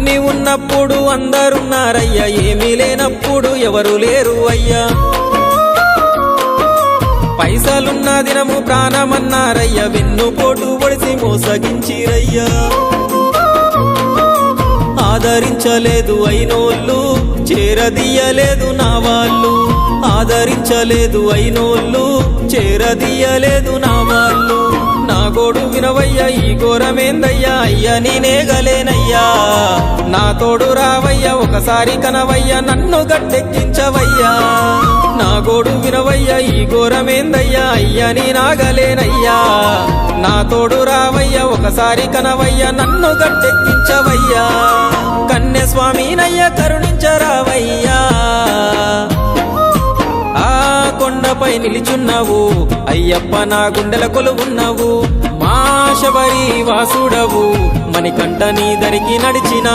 అన్ని ఉన్నప్పుడు అందరున్నారయ్యా, ఏమీ లేనప్పుడు ఎవరు లేరు అయ్యా. పైసలున్న దినము ప్రాణమన్నారయ్యా, వెన్నుపోటు పొడిసి మోసగించిరయ్యా. ఆదరించలేదు అయినోళ్ళు, చేరదీయలేదు నా వాళ్ళు. ఆదరించలేదు అయినోళ్ళు, చేరదీయలేదు నా వాళ్ళు. నా గోడు వినవయ్యా, ఈ ఘోరమేందయ్యా, అయ్యా నేనేగలేనయ్యా. నా తోడు రావయ్యా, ఒకసారి కనవయ్యా, నన్ను గట్టెక్కించవయ్యా. నా గోడు వినవయ్యా, ఈ ఘోరమేందయ్యా, అయ్యా నేనాగలేనయ్యా. నా తోడు రావయ్యా, ఒకసారి కనవయ్యా, నన్ను గట్టెక్కించవయ్యా. కన్య స్వామినయ్యా, కరుణించరావయ్యా. ఆ కొండపై నిలిచున్నావు అయ్యప్ప, నా గుండెల కొలువున్నావు. మా శబరి వాసుడవు, మణికంఠ నీ దరికి నడిచినా.